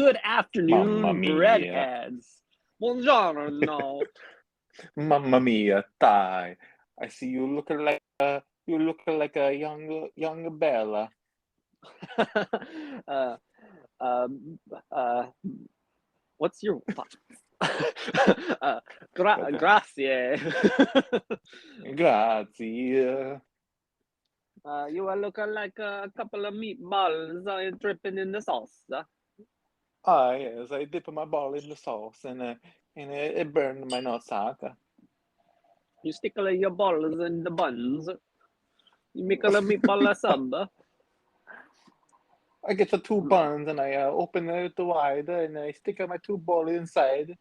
Good Mamma afternoon, mia. breadheads. Buongiorno. Mamma mia, Ty. I see you looking like a young Bella. uh, um, uh, what's your grazie. Grazie. You are looking like a couple of meatballs dripping in the sauce. Ah, yes, I dip my ball in the sauce and it burned my nutsack. You stick your balls in the buns. You make a meatball sub. I get the two buns and I open it wide and I stick my two balls inside.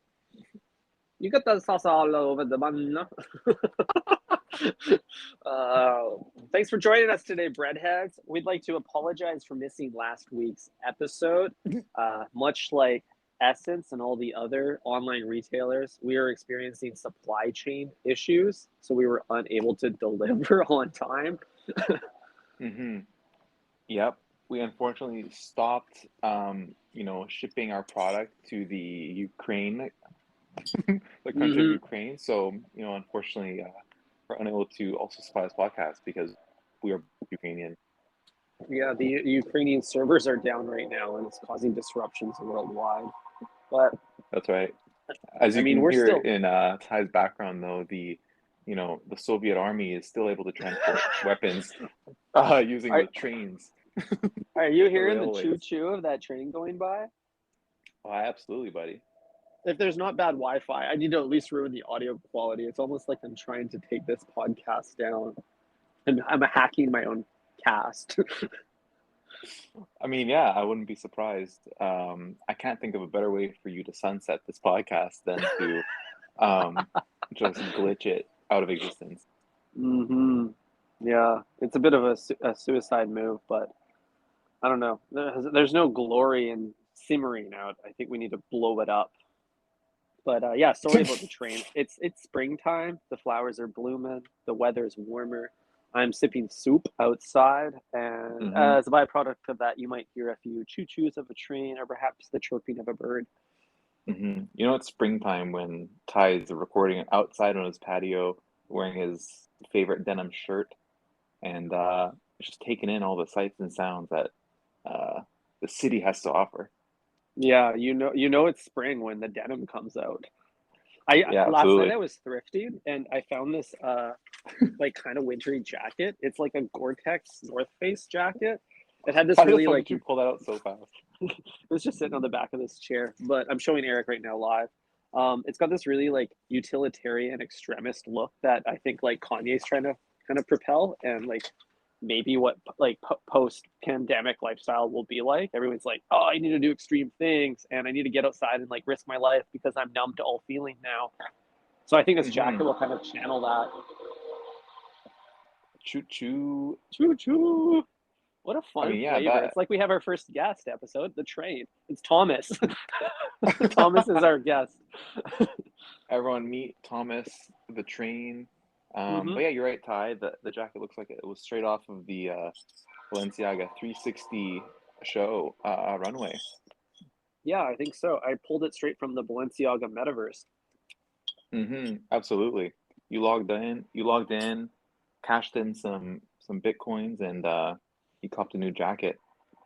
You got the sauce all over the bun. Thanks for joining us today, breadheads. We'd like to apologize for missing last week's episode. Much like Essence and all the other online retailers, we are experiencing supply chain issues, so we were unable to deliver on time. Mm-hmm. Yep. We unfortunately stopped, shipping our product to the Ukraine, the country of Mm-hmm. Ukraine. So, unfortunately, we're unable to also supply this podcast because we are Ukrainian. Yeah, the Ukrainian servers are down right now, and it's causing disruptions worldwide. But That's right. As I you mean, can we're hear still. in Ty's background, though, the Soviet army is still able to transport weapons using Are, the trains, are you the hearing the choo railways. choo of that train going by? Oh, absolutely, buddy. If there's not bad Wi-Fi, I need to at least ruin the audio quality. It's almost like I'm trying to take this podcast down, and I'm hacking my own cast. I mean, yeah, I wouldn't be surprised. I can't think of a better way for you to sunset this podcast than to um, just glitch it out of existence. Mm-hmm. Yeah, it's a bit of a suicide move, but I don't know. There's no glory in simmering out. I think we need to blow it up. But yeah, sorry about the train. It's springtime. The flowers are blooming. The weather's warmer. I'm sipping soup outside, and Hmm. as a byproduct of that, you might hear a few choo-choos of a train, or perhaps the chirping of a bird. It's springtime when Ty is recording outside on his patio, wearing his favorite denim shirt, and just taking in all the sights and sounds that uh, the city has to offer. Yeah, you know it's spring when the denim comes out. I Yeah, last night absolutely. I was thrifting and I found this like kind of wintry jacket. It's like a Gore-Tex North Face jacket. It had this How the really fuck like did you pull that out so fast? it was just sitting on the back of this chair, but I'm showing Eric right now live. It's got this really like utilitarian extremist look that I think like Kanye's trying to kind of propel, and like maybe what like post pandemic lifestyle will be like. Everyone's like, oh, I need to do extreme things and I need to get outside and like risk my life because I'm numb to all feeling now. So I think this jacket Hmm. will kind of channel that. Choo choo. Choo choo. What a I fun mean, yeah, flavor. that It's like we have our first guest episode, the train. It's Thomas. Thomas is our guest. everyone meet Thomas the train. Mm-hmm. But yeah, you're right, Ty. The jacket looks like it was straight off of the Balenciaga 360 show runway. Yeah, I think so. I pulled it straight from the Balenciaga metaverse. Absolutely. You logged in, cashed in some bitcoins, and you copped a new jacket.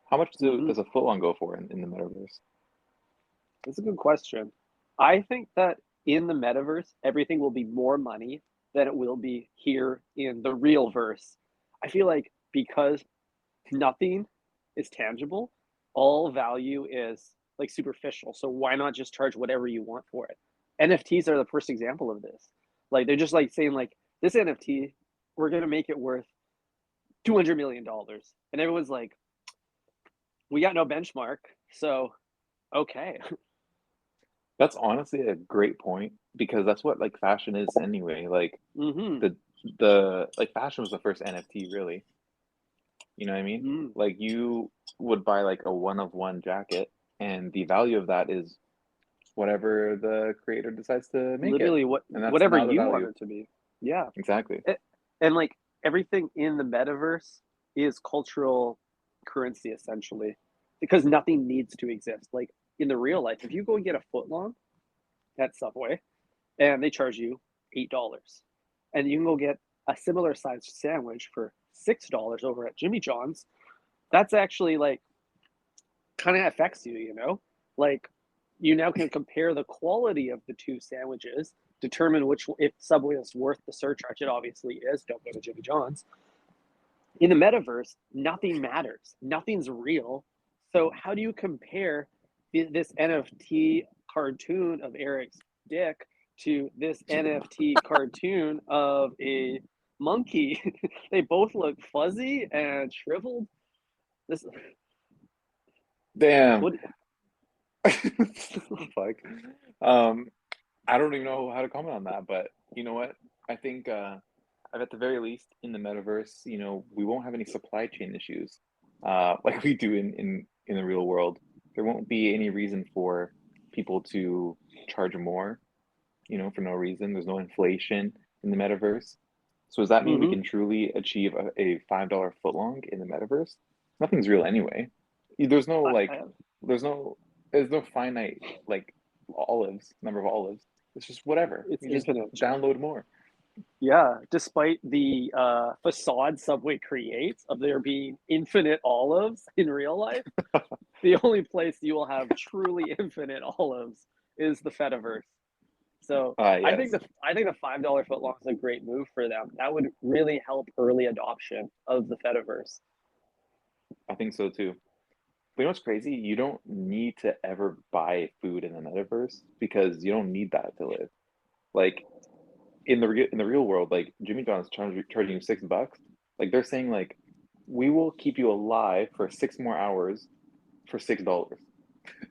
How much Mm-hmm. does a footlong go for in the metaverse? That's a good question. I think that in the metaverse, everything will be more money than it will be here in the real verse. I feel like because nothing is tangible, all value is like superficial. So why not just charge whatever you want for it? NFTs are the first example of this. Like they're just like saying like this NFT, we're gonna make it worth $200 million, and everyone's like, we got no benchmark, so okay. That's honestly a great point because that's what like fashion is anyway. Like Mm-hmm. the the like fashion was the first NFT really. You know what I mean? Mm. Like you would buy like a one of one jacket and the value of that is whatever the creator decides to make it. Literally And that's whatever now the you want value. it to be. Yeah. Exactly. And like everything in the metaverse is cultural currency essentially, because nothing needs to exist. Like in the real life, if you go and get a footlong at Subway and they charge you $8, and you can go get a similar sized sandwich for $6 over at Jimmy John's, that's actually like kind of affects you, you know? Like you now can compare the quality of the two sandwiches, determine which, if Subway is worth the surcharge. It obviously is. Don't go to Jimmy John's. In the metaverse, nothing matters. Nothing's real. So how do you compare this NFT cartoon of Eric's dick to this NFT cartoon of a monkey? They both look fuzzy and shriveled. This Damn. what Fuck. I don't even know how to comment on that, but you know what? I think at the very least in the metaverse, we won't have any supply chain issues like we do in the real world. There won't be any reason for people to charge more, for no reason. There's no inflation in the metaverse. So does that mean we mm-hmm. can truly achieve a $5 footlong in the metaverse? Nothing's real anyway. There's no there's no finite like number of olives. It's just whatever. It's You just infinite. download more. Yeah, despite the facade Subway creates of there being infinite olives in real life, the only place you will have truly infinite olives is the Fediverse. So Yes. I think the $5 footlong is a great move for them. That would really help early adoption of the Fediverse. I think so too. But you know what's crazy? You don't need to ever buy food in the metaverse because you don't need that to live. Like in the real world, like Jimmy John's charging you $6. Like they're saying like we will keep you alive for 6 more hours for $6.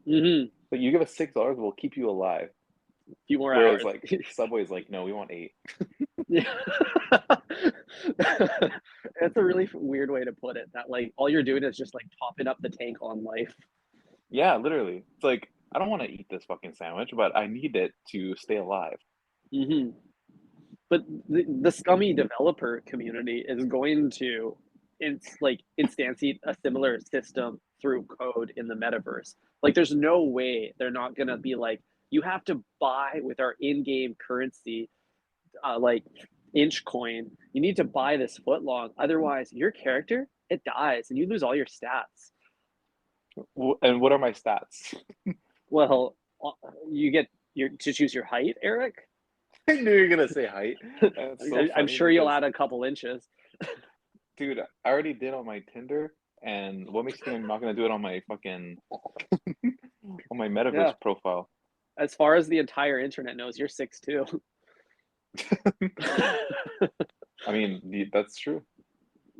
Mm-hmm. But you give us $6, we'll keep you alive. A few more Whereas hours. like Subway's like, no, we want 8. Yeah. It's a really weird way to put it. That like all you're doing is just like topping up the tank on life. Yeah, literally. It's like I don't want to eat this fucking sandwich, but I need it to stay alive. Mm-hmm. But the scummy developer community is going to instantiate a similar system through code in the metaverse. Like there's no way they're not gonna be like, you have to buy with our in-game currency, like inch coin. You need to buy this footlong, otherwise your character, it dies and you lose all your stats. And what are my stats? Well, you get to choose your height, Eric. I knew you were gonna say height. I'm sure you'll add a couple inches. Dude, I already did on my Tinder, and what makes you think I'm not gonna do it on my fucking on my metaverse profile? As far as the entire internet knows, you're 6'2". I mean, that's true.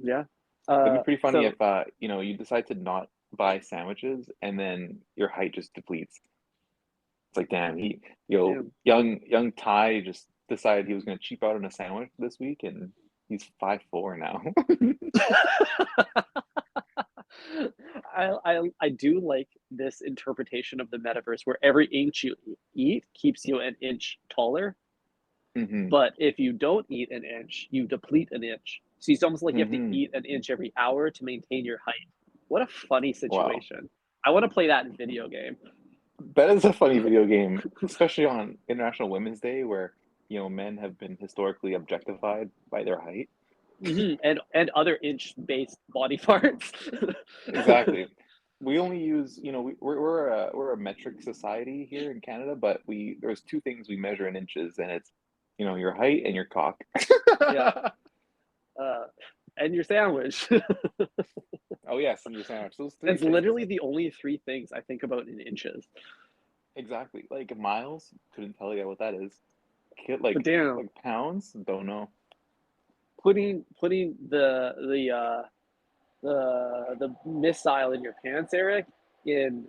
Yeah. It'd be pretty funny if you decide to not buy sandwiches and then your height just depletes. It's like, damn, young Ty just decided he was gonna cheap out on a sandwich this week, and he's 5'4" now. I do like this interpretation of the metaverse where every inch you eat keeps you an inch taller. Mm-hmm. But if you don't eat an inch, you deplete an inch. So it's almost like you have to eat an inch every hour to maintain your height. What a funny situation. Wow. I want to play that in video game. That is a funny video game, especially on International Women's Day where, men have been historically objectified by their height. Mm-hmm. And other inch-based body parts. Exactly. We only use, we're a metric society here in Canada, but there's two things we measure in inches, and it's, your height and your cock. Yeah. And your sandwich. Oh yes, and your sandwich. Those three. It's literally the only three things I think about in inches. Exactly. Like miles, couldn't tell you what that is. Like pounds, don't know. Putting the missile in your pants, Eric, in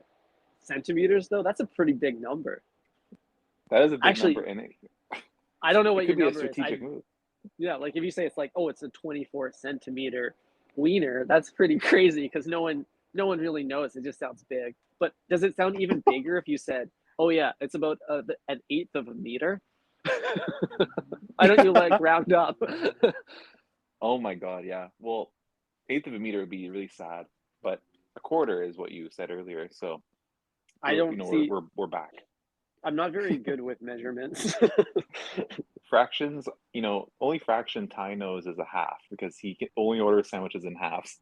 centimeters though, that's a pretty big number. That is a big number, and I don't know what your number is. It could be a strategic move. Yeah, like if you say it's like, oh, it's a 24 centimeter wiener, that's pretty crazy because no one really knows. It just sounds big. But does it sound even bigger if you said, oh yeah, it's about an eighth of a meter? Why don't you like round up? Oh my God, yeah. Well, eighth of a meter would be really sad, but a quarter is what you said earlier. So I don't see. we're back. I'm not very good with measurements. Fractions, only fraction Ty knows is a half because he can only order sandwiches in halves.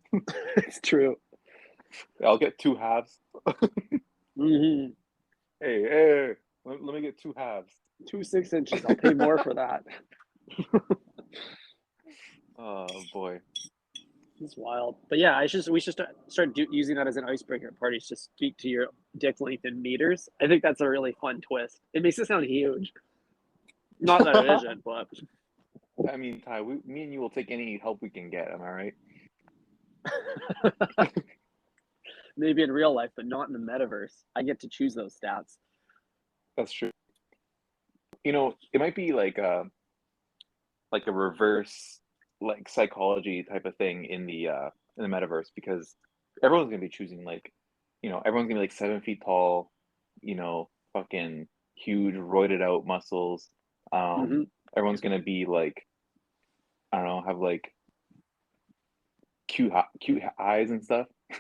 It's true. I'll get 2 halves. Hmm. Hey, let me get 2 halves. 2 6 inches. I'll pay more for that. Oh boy. It's wild. But yeah, we should start using that as an icebreaker at parties. Just speak to your dick length in meters. I think that's a really fun twist. It makes it sound huge. Not that it isn't, but I mean, Ty, me and you will take any help we can get. Am I right? maybe in real life, but not in the metaverse. I get to choose those stats. That's true. It might be like a reverse like psychology type of thing in the metaverse because everyone's gonna be choosing everyone's gonna be like 7 feet tall, fucking huge roided out muscles. Hmm. Everyone's gonna be like, I don't know, have like cute eyes and stuff. I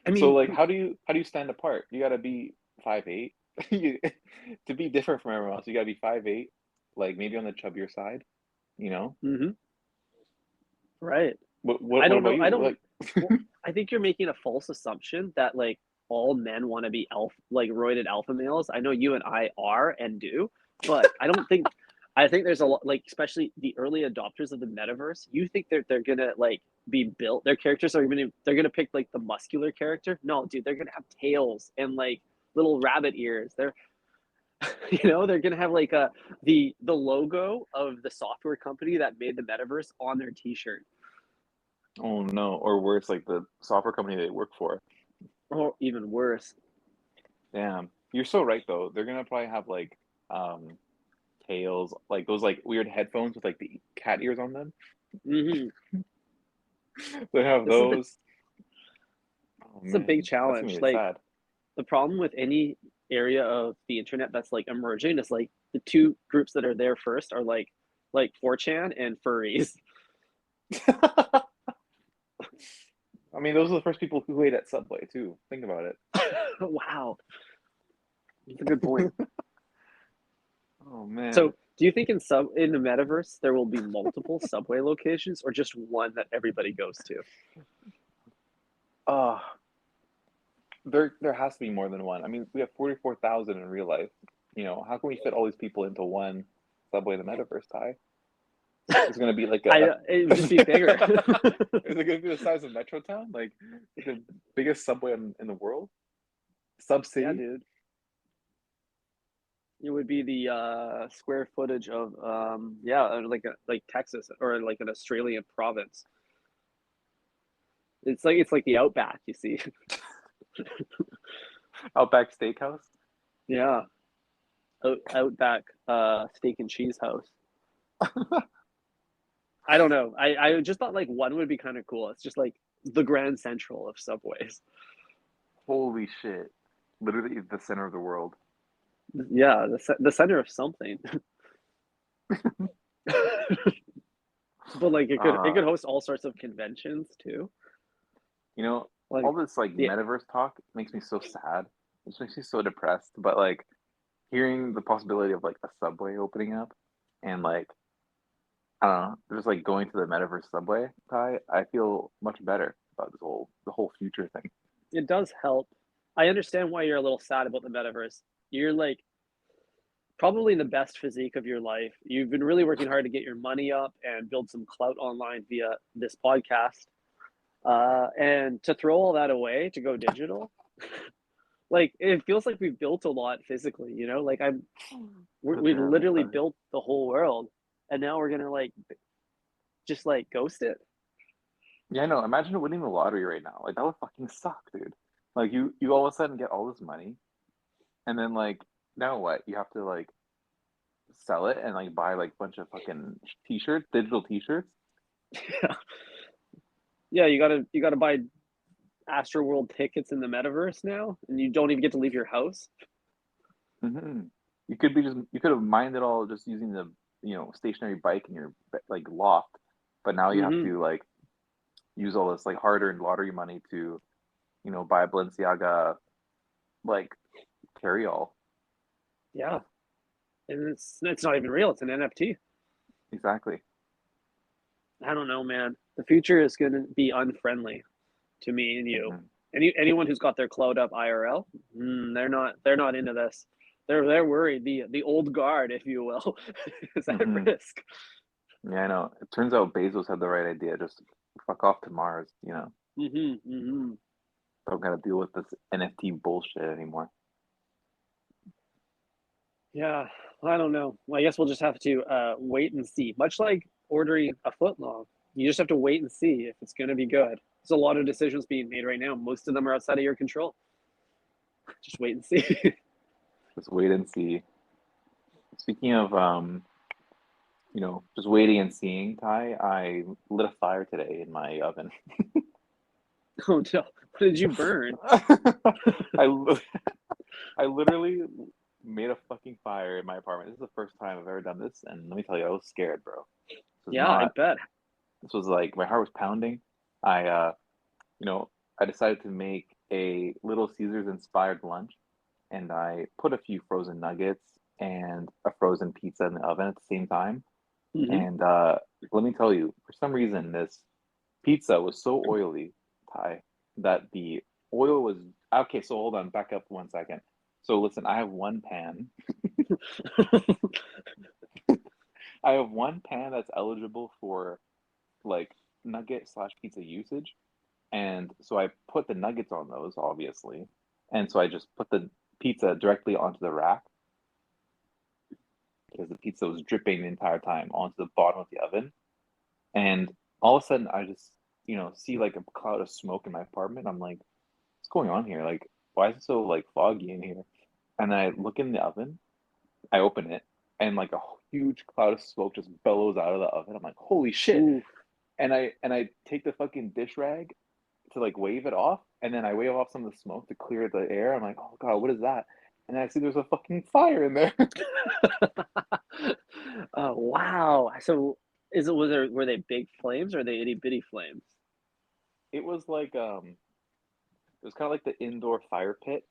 So mean, like, how do you stand apart? You gotta be 5'8". To be different from everyone else, you gotta be 5'8", like maybe on the chubbier side. hmm, right. What I what don't about know. I you? don't. Like, Well, I think you're making a false assumption that like all men want to be like roided alpha males. I know you and I are and do, but I don't think. I think there's a lot, like especially the early adopters of the metaverse. You think they're gonna like be built? Their characters are they're gonna pick like the muscular character. No, dude, they're gonna have tails and like little rabbit ears. They're they're gonna have like the logo of the software company that made the metaverse on their t-shirt. oh no, or worse, like the software company they work for. Or even worse. Damn, you're so right though. They're gonna probably have like tails, like those like weird headphones with like the cat ears on them. Hmm. They have This is the those. Oh It's a big man, that's gonna challenge. be Like sad. the problem with any area of the internet that's like emerging is like the two groups that are there first are like 4chan and furries. I mean, those are the first people who ate at Subway too. Think about it. Wow, that's a good point. Oh man. So, do you think in the metaverse there will be multiple Subway locations or just one that everybody goes to? Uh there has to be more than one. I mean, we have 44,000 in real life. How can we fit all these people into one Subway in the metaverse, Ty? It's gonna be like a. It would Is just be bigger. it gonna be the size of Metro Town? Like the biggest subway in the world? Sub Yeah, city? dude. It would be the square footage of yeah, like Texas or like an Australian province. It's like the outback, you see. Outback Steakhouse? Yeah, outback steak and cheese house. I don't know. I just thought like one would be kind of cool. It's just like the Grand Central of subways. Holy shit! Literally the center of the world. Yeah, the center of something. But like it could Uh, host all sorts of conventions too. you know, Like all this like yeah, metaverse talk makes me so sad. It just makes me so depressed. But like hearing the possibility of like a subway opening up and like I don't know, just like going to the metaverse subway, Ty, I feel much better about the whole future thing. it does help. I understand why you're a little sad about the metaverse. You're like probably in the best physique of your life. You've been really working hard to get your money up and build some clout online via this podcast. And to throw all that away to go digital, like it feels like we've built a lot physically, like God we've damn it, literally Ty. built the whole world, and now we're gonna like just like ghost it. Yeah, no, imagine winning the lottery right now. Like that would fucking suck, dude. Like you all of a sudden get all this money and then like now what? You have to like sell it and like buy like a bunch of fucking t-shirts, digital t-shirts. Yeah, you gotta buy Astroworld tickets in the metaverse now, and you don't even get to leave your house. Hmm. You could have mined it all just using the stationary bike in your like loft, but now you have Hmm. to like use all this like hard-earned lottery money to buy a Balenciaga like carry all. Yeah, and it's not even real. It's an NFT. Exactly. I don't know, man. The future is going to be unfriendly to me and you. Hmm. Anyone who's got their cloud up IRL, they're not into this. They're worried. The old guard, if you will, is at Hmm. risk. Yeah, I know. It turns out Bezos had the right idea. Just fuck off to Mars. Don't gotta deal with this NFT bullshit anymore. Yeah, I don't know. Well, I guess we'll just have to wait and see. Much like ordering a footlong, you just have to wait and see if it's going to be good. There's a lot of decisions being made right now. Most of them are outside of your control. Just wait and see. Just wait and see. Speaking of just waiting and seeing, Ty, I lit a fire today in my oven. Oh no! What did you burn? I li- I literally made a fucking fire in my apartment. This is the first time I've ever done this, and let me tell you, I was scared, bro. This was Yeah, I not. bet. This was like my heart was pounding. I you know, I decided to make a Little Caesars inspired lunch, and I put a few frozen nuggets and a frozen pizza in the oven at the same time. Hmm. And let me tell you, for some reason, this pizza was so oily, Ty, that the oil was okay. So hold on, back up 1 second. So listen, I have one pan. I have one pan that's eligible for like nugget slash pizza usage. And so I put the nuggets on those, obviously. And so I just put the pizza directly onto the rack because the pizza was dripping the entire time onto the bottom of the oven. And all of a sudden, I just, see like a cloud of smoke in my apartment. I'm like, what's going on here? Like, why is it so like foggy in here? And then I look in the oven, I open it, and like a huge cloud of smoke just bellows out of the oven. I'm like, holy shit. Ooh. And I take the fucking dish rag to like wave it off, and then I wave off some of the smoke to clear the air. I'm like, oh god, what is that? And then I see there's a fucking fire in there. Oh wow! So is it was there were they big flames or are they itty bitty flames? It was like it was kind of like the indoor fire pit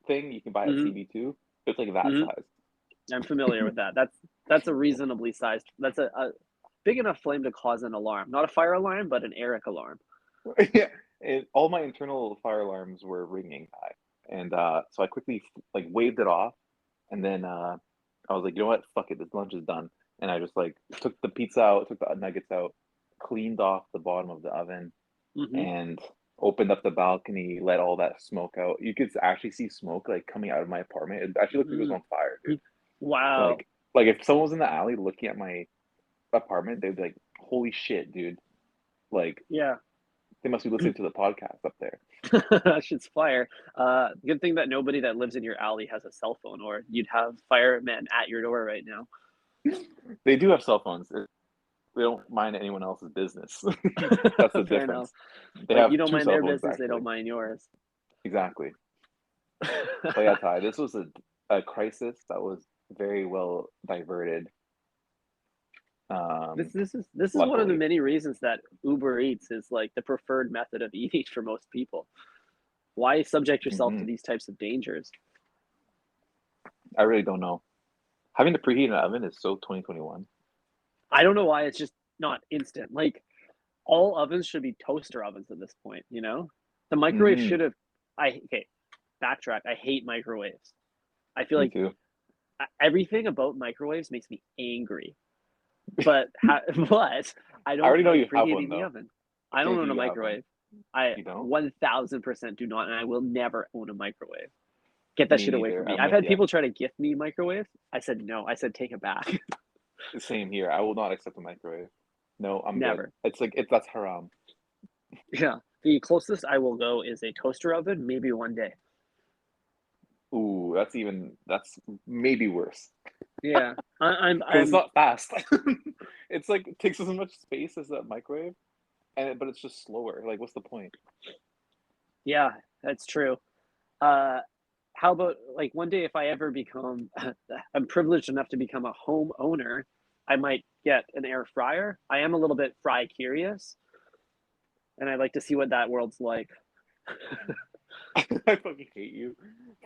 thing you can buy at Hmm. CB2. It's like that Hmm. size. I'm familiar with that. That's a reasonably sized. That's a big enough flame to cause an alarm, not a fire alarm, but an Eric alarm. Yeah, and all my internal fire alarms were ringing high, and so I quickly like waved it off, and then I was like, you know what, fuck it, this lunch is done, and I just like took the pizza out, took the nuggets out, cleaned off the bottom of the oven, Hmm. and opened up the balcony, let all that smoke out. You could actually see smoke like coming out of my apartment. It actually looked like it was Hmm. on fire, dude. Wow. Like if someone was in the alley looking at my apartment, they'd be like, holy shit, dude. Like Yeah. they must be listening to the podcast up there. That shit's fire. Good thing that nobody that lives in your alley has a cell phone, or you'd have firemen at your door right now. They do have cell phones. They don't mind anyone else's business. That's the Fair enough. difference. They But you have don't two mind cell their phones business, they actually. don't mind yours. Exactly. But yeah, Ty, this was a crisis that was very well diverted. This Um, this is this is one of the luckily. many reasons that Uber Eats is like the preferred method of eating for most people. Why subject yourself to Hmm. these types of dangers? I really don't know. Having to preheat an oven is so 2021. I don't know why it's just not instant. Like all ovens should be toaster ovens at this point, you know? The microwave Hmm. should have okay, backtrack. I hate microwaves. I feel Me like too. everything about microwaves makes me angry. But but I I don't already know like you have one preheating the though. oven. I I don't guarantee own a you have one. microwave. I You don't? 1000% do not, and I will never own a microwave. Get that Me shit away neither. from me. I'm I've with had you. people try to gift me microwaves. I said no. I said take it back. Same here. I will not accept a microwave. No, I'm good. Never. It's like that's haram. Yeah. The closest I will go is a toaster oven, maybe one day. Ooh, that's maybe worse Yeah. because it's I'm not fast. It's like it takes as much space as a microwave, but it's just slower. Like, what's the point? yeah, that's true. Uh how about like one day if I ever become I'm privileged enough to become a home owner, I might get an air fryer. I am a little bit fry curious, and I'd like to see what that world's like. I fucking hate you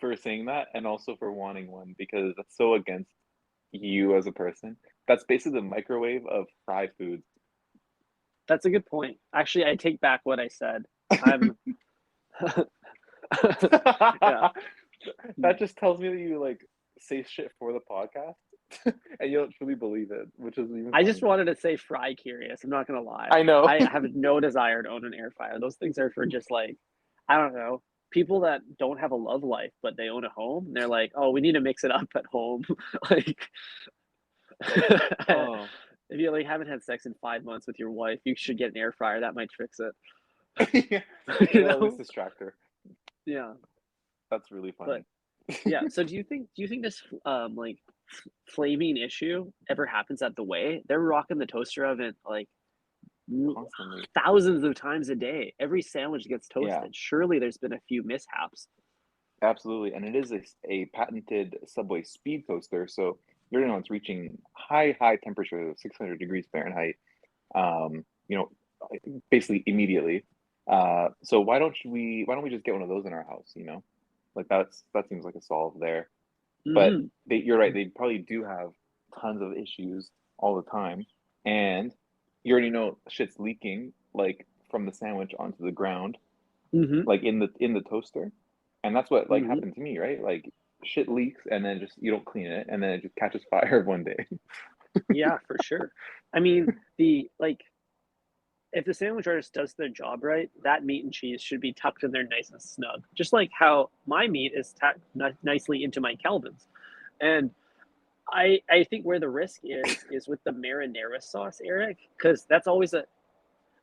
for saying that and also for wanting one because that's so against you as a person. That's basically the microwave of fried foods. That's a good point. Actually, I take back what I said. I'm yeah. That just tells me that you like say shit for the podcast and you don't truly believe it, which is even I just funnier. wanted to say fry curious. I'm not gonna lie. I know. I have no desire to own an air fryer. Those things are for just like, I don't know, people that don't have a love life, but they own a home. And they're like, oh, we need to mix it up at home. Like, Oh, if you like haven't had sex in 5 months with your wife, you should get an air fryer. That might fix it. yeah. You It'll at least know? distract her. Yeah. That's really But funny. yeah. So do you think this like flaming issue ever happens at the way? They're rocking the toaster oven like Constantly. thousands of times a day. Every sandwich gets Yeah, toasted. Surely there's been a few mishaps. absolutely. And it is a patented Subway speed toaster. So you're know it's reaching high temperatures of 600 degrees Fahrenheit, you know, basically immediately. So why don't we just get one of those in our house, you know? Like that seems like a solve there. But Hmm. you're right, they probably do have tons of issues all the time. And you already know shit's leaking like from the sandwich onto the ground, Hmm. like in the toaster. And that's what like Hmm. happened to me, right? Like shit leaks and then just you don't clean it and then it just catches fire one day. Yeah, for sure. I mean, the like if the sandwich artist does their job right, that meat and cheese should be tucked in there nice and snug. Just like how my meat is tucked nicely into my Kelvins. And I think where the risk is with the marinara sauce, Eric, because that's always a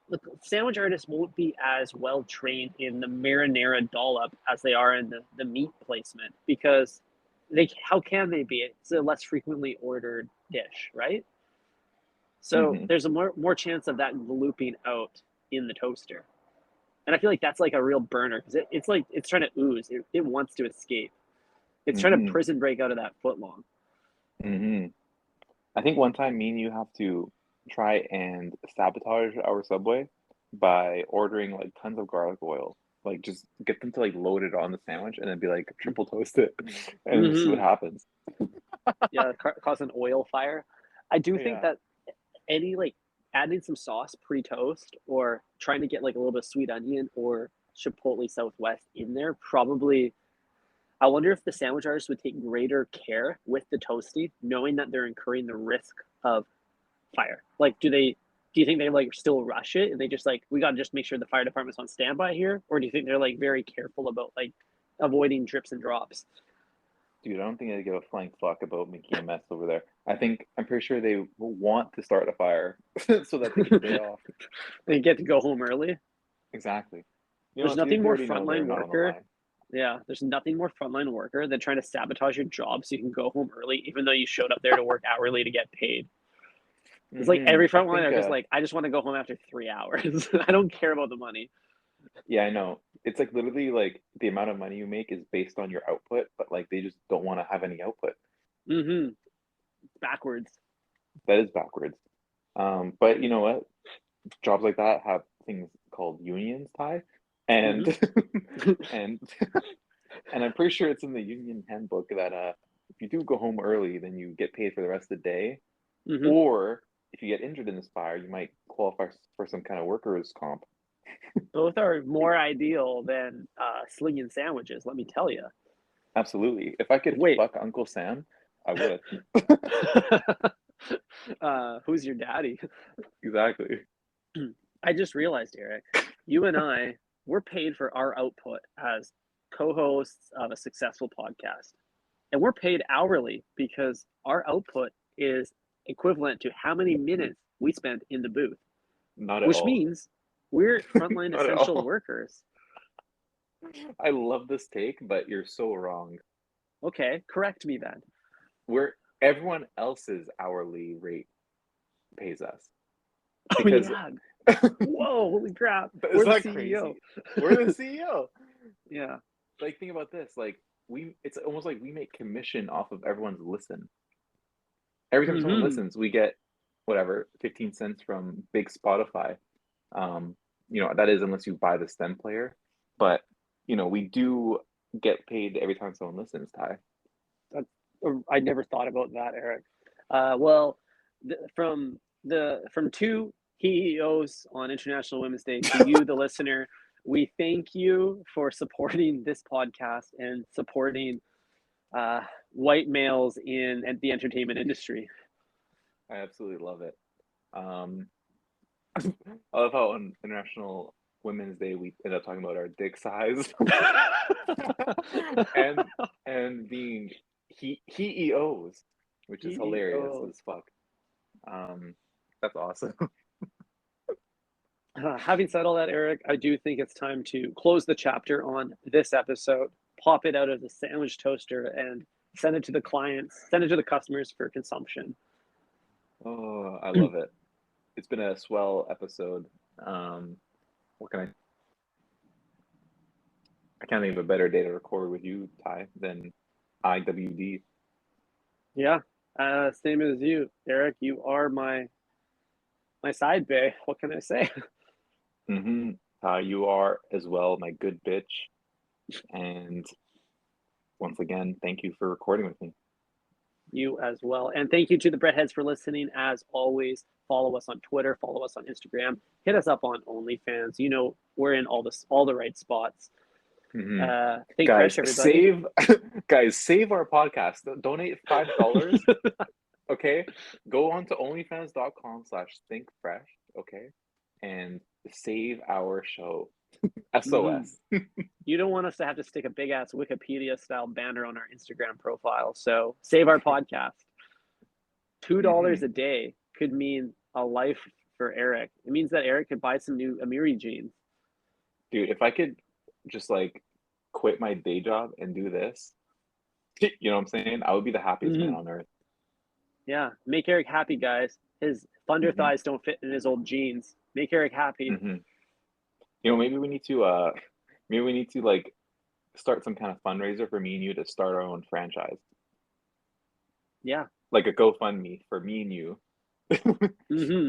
the sandwich artists won't be as well trained in the marinara dollop as they are in the meat placement because they how can they be? It's a less frequently ordered dish, right? So Hmm. there's a more chance of that looping out in the toaster. And I feel like that's like a real burner because it's like it's trying to ooze. It wants to escape. It's trying to Hmm. prison break out of that footlong. Hmm. I think one time me and you have to try and sabotage our Subway by ordering like tons of garlic oil. Like just get them to like load it on the sandwich and then be like triple toast it and see what Mm-hmm. happens. Yeah, cause an oil fire. I do think Yeah. that any like adding some sauce pre-toast or trying to get like a little bit of sweet onion or chipotle southwest in there probably. I wonder if the sandwich artist would take greater care with the toasty knowing that they're incurring the risk of fire. Like do you think they like still rush it and they just like we got to just make sure the fire department's on standby here, or do you think they're like very careful about like avoiding drips and drops? Dude, I don't think they give a flying fuck about making a mess over there. I'm pretty sure they will want to start a fire so that they get the day off. They get to go home early. Exactly. You know, There's it's you nothing more already know they're frontline not on the worker. line. Yeah, there's nothing more frontline worker than trying to sabotage your job so you can go home early, even though you showed up there to work hourly to get paid. It's like every I frontline think are just like, I just want to go home after 3 hours. I don't care about the money. yeah, I know. It's like literally like the amount of money you make is based on your output, but like they just don't want to have any output. Mm-hmm. Backwards. That is backwards. But you know what? Jobs like that have things called unions, Ty, and Mm-hmm. and and I'm pretty sure it's in the union handbook that if you do go home early, then you get paid for the rest of the day, Mm-hmm. or if you get injured in this fire, you might qualify for some kind of workers' comp. Both are more ideal than slinging sandwiches, let me tell you. Absolutely. If I could Wait, fuck Uncle Sam, I would. who's your daddy? Exactly. I just realized, Eric, you and I, we're paid for our output as co hosts of a successful podcast. And we're paid hourly because our output is equivalent to how many minutes we spent in the booth, Not at which all. means we're frontline Not at essential all. workers. I love this take, but you're so wrong. Okay, correct me then. We're everyone else's hourly rate pays us Oh, because yeah. Whoa, holy crap. is We're the that CEO. crazy? We're the CEO. Yeah. Like think about this. Like it's almost like we make commission off of everyone's listen. Every time someone Mm-hmm. listens, we get whatever 15 cents from big Spotify. You know that is unless you buy the stem player, but we do get paid every time someone listens, Ty. I never thought about that, Eric. Well, from two HEOs on International Women's Day to you, the listener, we thank you for supporting this podcast and supporting white males in the entertainment industry. I absolutely love it. I love how on International Women's Day we end up talking about our dick size and being HEOs, which is hilarious as fuck. That's awesome. Having said all that, Eric, I do think it's time to close the chapter on this episode, pop it out of the sandwich toaster, and send it to the clients, send it to the customers for consumption. Oh, I love it. It's been a swell episode. What can I can't think of a better day to record with you, Ty, than IWD. Yeah, same as you, Eric. You are my side bae. What can I say? Mm-hmm. You are as well, my good bitch. And once again, thank you for recording with me. You as well. And thank you to the Breadheads for listening. As always, follow us on Twitter, follow us on Instagram, hit us up on OnlyFans. We're in all the right spots. Mm-hmm. Think guys, fresh, everybody. save our podcast. Donate $5. Okay, go on to onlyfans.com/thinkfresh. Okay, and save our show. SOS. You don't want us to have to stick a big ass Wikipedia style banner on our Instagram profile. So save our podcast. $2 a day could mean a life for Eric. It means that Eric could buy some new Amiri jeans. Dude, if I could just quit my day job and do this, you know what I'm saying? I would be the happiest man on earth. Yeah, make Eric happy, guys. His thunder thighs don't fit in his old jeans. Make Eric happy. Maybe we need to start some kind of fundraiser for me and you to start our own franchise. Yeah, like a GoFundMe for me and you,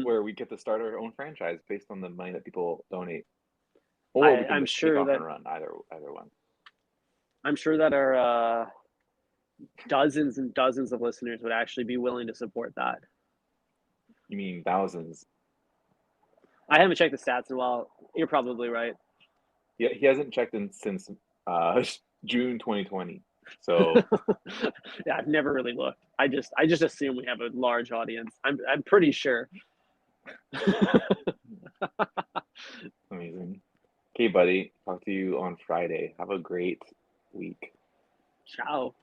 where we get to start our own franchise based on the money that people donate. Or we can just take off and run either one. I'm sure that our dozens and dozens of listeners would actually be willing to support that. You mean thousands? I haven't checked the stats in a while. You're probably right. Yeah, he hasn't checked in since June 2020. So yeah, I've never really looked. I just assume we have a large audience. I'm pretty sure. Amazing. Okay, buddy. Talk to you on Friday. Have a great week. Ciao.